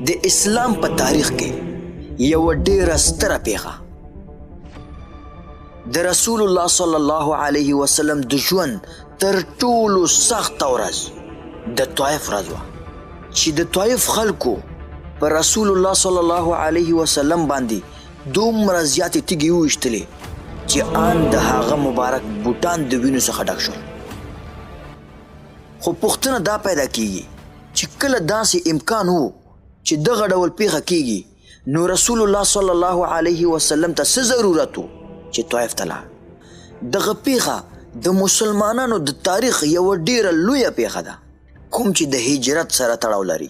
د اسلام په تاریخ کې یو ډیره ستره پیښه د رسول الله صلی الله علیه وسلم د ژوند تر ټولو سخت ورځ د طائف ورځ وه چې د طائف خلکو پر رسول الله صلی الله علیه وسلم باندې دومره زیاتې تیږې وویشتلې چې ان د هغه مبارک بوټان د وینو څخه ډک شول. خو پوښتنه دا پیدا کیږي چې کله داسې امکان وو چې دغه ډول پیښه کیږي نو رسول الله صلی الله علیه وسلم ته څه ضرورت و چې طائف ته لاړ. دغه پیښه د مسلمانانو د تاریخ یو ډیره لویه پیښه ده کوم چې د هجرت سره تړاو لري.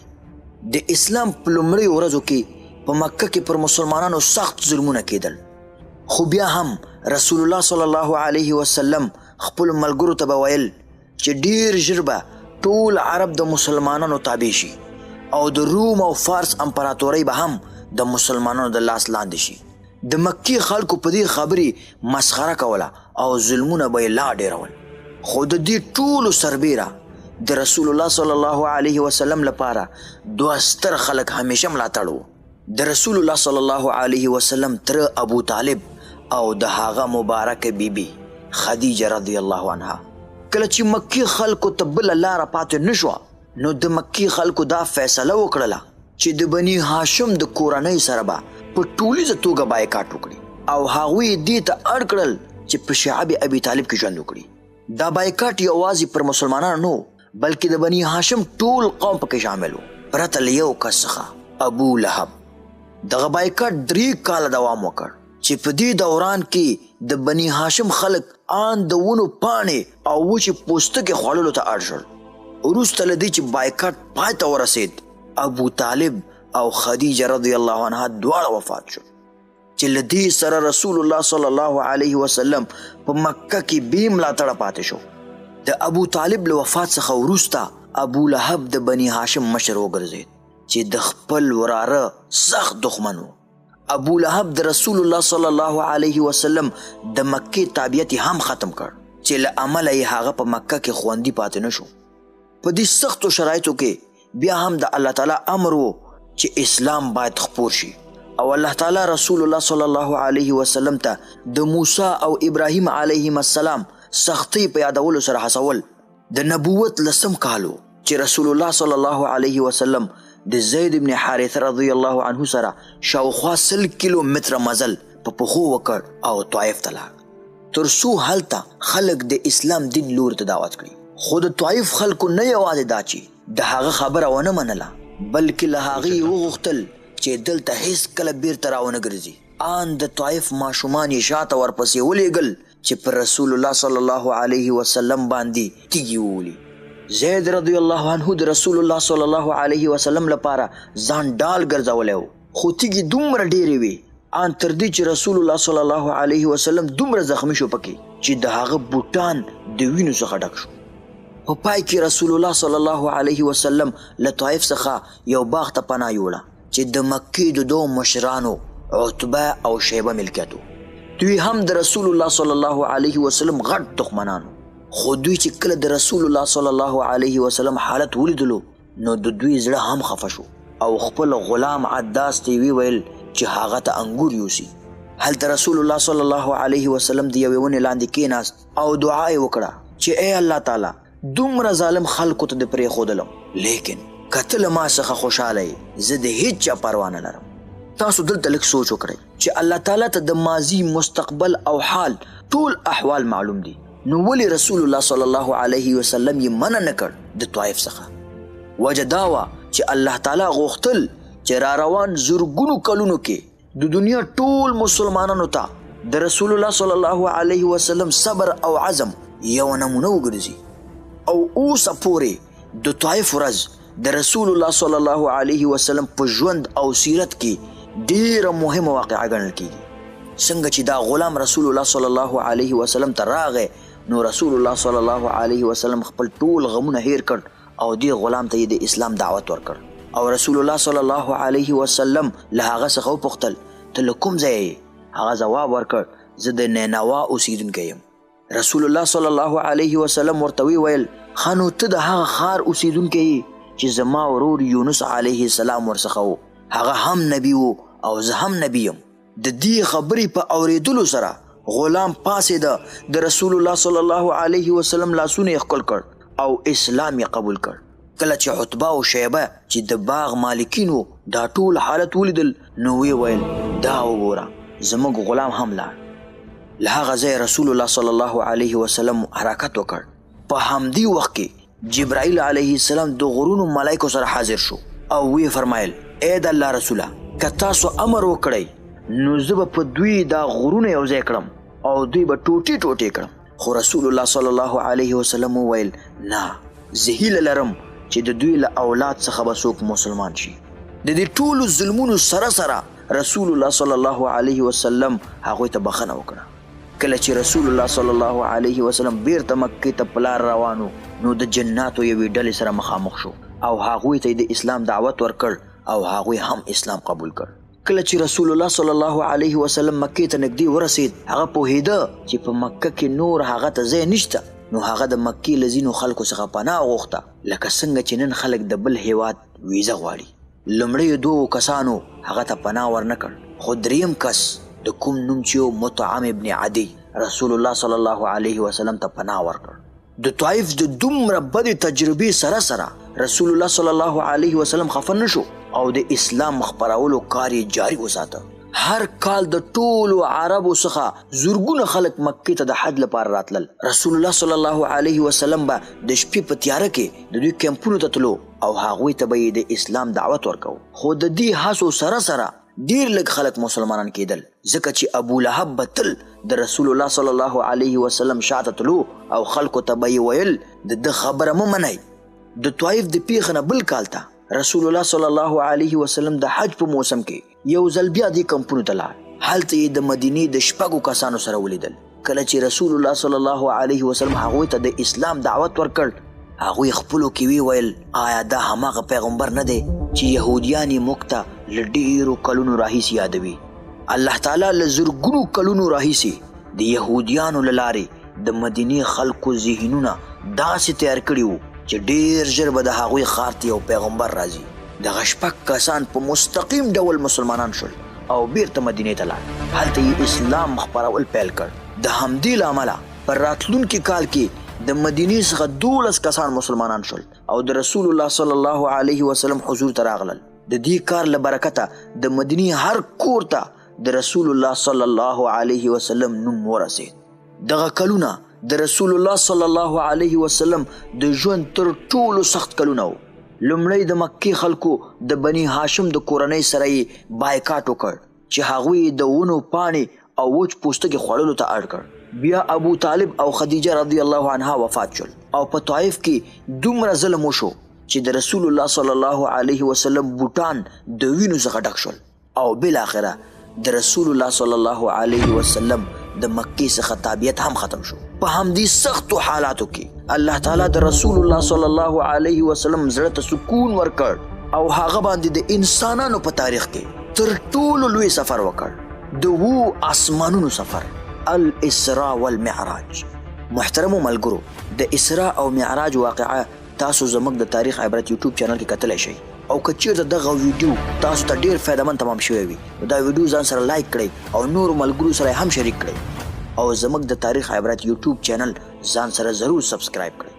د اسلام په لومړیو ورځو کې په مکه کې پر مسلمانانو سخت ظلمونه کېدل، خو بیا هم رسول الله صلی الله علیه وسلم خپل ملګرو ته به ویل چې ډیر ژر به ټول عرب د مسلمانانو تابع شي او د روم او فارس امپراتورۍ به هم د مسلمانانو د لاس لاندې شي. د مکی خلکو په دې خبرې مسخره کوله او ظلمونه به یې لا ډیرول، خو د دې ټولو سربیره د رسول الله صلی الله علیه وسلم لپاره دوه ستر خلک همیشه ملاتړ وو. د رسول الله صلی الله علیه وسلم تر ابو طالب او د هغه مبارکه بیبي خدیجه رضی الله عنها. کله چې مکی خلکو ته بله لاره پاتې نشوه نو د مکی خلکو دا فیصله وکړله چې د بني هاشم د کورنۍ سره به په ټولیزه توګه بایکاټ وکړي او هغوی دې ته اړ کړل چې په شعب ابي طالب کې ژوند وکړي. دا بایکاټ یوازې پر مسلمانانو نه بلکې د بني هاشم ټول قوم پکې شامل و پرته له یو کس څخه، ابو لهب. دغه بایکاټ 3 کاله دوام وکړ چې په دې دوران کې د بني هاشم خلک ان د ونو پاڼې او وچې پوستکي خوړلو ته اړ شول. وروسته له دې چې بایکاټ پای ته ورسېد ابو طالب او خدیجه رضی الله عنها دواړه وفات شول چې له دې سره رسول الله صلی الله علیه وسلم په مکه کې بې ملاتړه پاتې شو. د ابو طالب له وفات څخه وروسته ابو لهب د بني هاشم مشر وګرځېد چې د خپل وراره سخت دښمن و. ابو لهب د رسول الله صلی الله علیه وسلم د مکې تابعیت هم ختم کړ چې له امله یې هغه په مکه کې خوندي پاتې نشو. په دې سختو شرایطو کې بیا هم د الله تعالی امر و چې اسلام باید خپور شي او الله تعالی رسول الله صلی الله علیه وسلم ته د موسی او ابراهیم علیهم السلام سختي په یادولو سره هڅول. د نبوت لسم کالو چې رسول الله صلی الله علیه وسلم د زید ابن حارثه رضی الله عنه سره شاوخوا 100 کیلومتره مزل په پښو وکړ او طائف ته لاړ تر څو هلته خلک د اسلام دین لور ته دعوت کړي. خو د طائف خلکو نه یوازې دا چې د هغه خبره ونه منله بلکې له هغې وغوښتل چې دلته هیڅ کله بیرته راونه ګرځي. ان د طائف ماشومان یې شاته ورپسې ولیږل چې پر رسول الله صلی الله علیه وسلم باندې تیږې وولي. زید رضی الله عنه د رسول الله صلی الله علیه وسلم لپاره ځان ډال ګرځولی و، خو تیږې دومره ډېرې وې ان تر دې چې رسول الله صلی الله علیه وسلم دومره زخمی شو پکې چې د هغه بوټان د وینو څخه ډک شو. په پای کې رسول الله صلی الله علیه وسلم له طائف څخه یو باغ ته پناه یوړه چې د مکې د دوه مشرانو عتبه او شیبه ملکیت و. دوی هم د رسول الله صلی الله علیه وسلم غټ دښمنان، خو دوی چې کله د رسول الله صلی الله علیه وسلم حالت ولیدلو نو د دوی زړه هم خفه شو او خپل غلام عداس ته ویل چې هغه ته انګور یوسي. هلته رسول الله صلی الله علیه وسلم د یوې ونې لاندې کېناست او دعا یې وکړه چې ای الله تعالی دومره ظالم خلکو ته د پرېښودلم، لیکن که ته له ما څخه خوشحاله یې زه د هیڅ چا پروا نه لرم. تاسو دلته لږ سوچ وکړئ چې الله تعالی ته د ماضي، مستقبل او حال ټول احوال معلوم دي، نو ولې رسول الله صلی الله علیه وسلم یې منع نه کړ د طائف څخه؟ وجه دا وه چې الله تعالی غوښتل چې را روان زرګونو کلونو کې د دنیا ټول مسلمانانو ته د رسول الله صلی الله علیه وسلم صبر او عزم یو نمونه وګرځي. او اوسه پورې د طائف ورځ د رسول الله صلی الله علیه وسلم په ژوند او سیرت کې ډیره مهمه واقعه ګڼل کیږي. څنګه چې دا غلام رسول الله صلی الله علیه وسلم ته راغی نو رسول الله صلی الله علیه وسلم خپل ټول غمونه هیر کړ او دې غلام ته د اسلام دعوت ورکړ او رسول الله صلی الله علیه وسلم له هغه څخه وپوښتل ته له کوم ځای یې؟ هغه ځواب ورکړ زه د نینوا اوسیدونکی یم. رسول الله صلی الله علیه وسلم ورته وویل ښه نو ته د هغه ښار اوسیدونکی یې چې زما ورور یونس علیه السلام ورڅخه و، هغه هم نبی و او زه هم نبی یم. د دې خبرې په اورېدلو سره غلام پاسېده، د رسول الله صلی الله علیه وسلم لاسونه یې ښکل کړ او اسلام یې قبول کړ. کله چې عتبه او شیبه چې د باغ مالکین وو دا ټول حالت ولیدل نو ویې ویل دا وګوره زموږ غلام هم لاړ. له هغه ځایه رسول الله صلی الله علیه وسلم حرکت وکړ. په همدې وخت کې جبرائیل علیه السلام د غرونو ملایکو سره حاضر شو او وی فرمایل ای د الله رسوله که تاسو امر وکړئ نو زه به په دوی دا غرونه یو ځای کړم او دوی به ټوټې ټوټې کړم. خو رسول الله صلی الله علیه وسلم وویل نه، زه هیله لرم چې د دوی له اولاد څخه به څوک مسلمان شي. د دې ټولو ظلمونو سره سره رسول الله صلی الله علیه وسلم هغوی ته بخښنه وکړه. کله چې رسول الله صلی الله علیه وسلم بیرته مکې ته په لار روانو نو د جناتو یوې ډلې سره مخامخ شو او هغوی ته د اسلام دعوت ورکړ او هغوی هم اسلام قبول کړ. کله چې رسول الله صلی الله علیه وسلم مکې ته نږدې ورسید هغه پوهېده چې په مکه کې نور هغه ته ځای نشته، نو هغه د مکې له ځینو خلکو څخه پناه وغوښته، لکه څنګه چې نن خلک د بل هیواد ویزه غواړي. لومړیو دوو کسانو هغه ته پناه ورنه کړ، خو دریم کس د کوم نوم چې مطعم ابن عدی رسول الله صلی الله علیه وسلم ته پناه ورکړ. د طائف د دومره بدې تجربې سره سره رسول الله صلی الله علیه وسلم خفه نشو او د اسلام خپرولو کار یې جاري وساته. هر کال د ټولو عربو څخه زرګونه خلک مکې ته د حج لپاره راتلل. رسول الله صلی الله علیه وسلم به د شپې په تیاره کې د دوی کیمپونو ته تلو او هغوی ته به یې د اسلام دعوت ورکو. خو د دې هڅو سره سره ډیر لږ خلک مسلمانان کېدل، ځکه چې ابو لهب به تل د رسول الله صلی الله علیه وسلم شاته تلو او خلکو ته به یې ویل د ده خبره مه منئ. د طائف د پیښې نه بل کال ته رسول الله صلی الله علیه وسلم د حج په موسم کې یو ځل بیا دې کمپونو ته لاړ. هلته یې د مدینې د شپږو کسانو سره ولیدل. کله چې رسول الله صلی الله علیه وسلم هغوی ته د اسلام دعوت ورکړ هغوی خپلو کې وی ویل آیا دا هماغه پیغمبر نه دی چې یهودیان یې موږ ته له ډېرو کلونو راهیسې یادوي. الله تعالی له زرګونو کلونو راهیسې د یهودیانو له لارې د مدینې خلکو ذهنونه داسې تیار کړي وو چې ډېر ژر به د هغوی ښار ته یو پیغمبر راځي. دغه شپږ کسان په مستقیم ډول مسلمانان شول او بیرته مدینې ته لاړ. هلته یې اسلام خپرول پیل کړ. د همدې له امله په راتلونکي کال کې د مدینې څخه 12 کسان مسلمانان شول او د رسول الله صلی الله علیه وسلم حضور ته راغلل. د دې کار له برکته د مدینې هر کور ته د رسول الله صلی الله علیه وسلم نوم ورسید. دغه کلونه د رسول الله صلی الله علیه وسلم د ژوند تر ټولو سخت کلونه وو. لومړی د مکې خلکو د بني هاشم د کورنۍ سره یې بایکاټ وکړ چې هغوی د ونو پاڼې او وچ پوستکي خوړلو ته اړ کړ. بیا ابو طالب او خدیجه رضی الله عنها وفات شول او په طائف کې دومره ظلم وشو چې د رسول الله صلی الله علیه وسلم بوټان د وینو څخه ډک شول او بالاخره د رسول الله صلی الله علیه وسلم د مکې څخه تابعیت هم ختم شو. په همدې سختو حالاتو کې الله تعالی د رسول الله صلی الله علیه وسلم زړه ته سکون ورکړ او هغه باندې د انسانانو په تاریخ کې تر ټولو لوی سفر وکړ، د 7 آسمانونو سفر، الاسراء والمعراج. محترمو ملګرو، د اسراء او معراج واقعه تاسو زموږ د تاریخ عبرت یوټیوب چینل کې کتلی شئ او که چیرته دغه ویډیو تاسو ته ډیر فایدمن تمام شوی وي نو دا ویډیو ځان سره لایک کړئ او نور ملګرو سره هم شریک کړئ او زموږ د تاریخ عبرت یوټیوب چینل ځان سره ضرور سبسکرایب کړئ.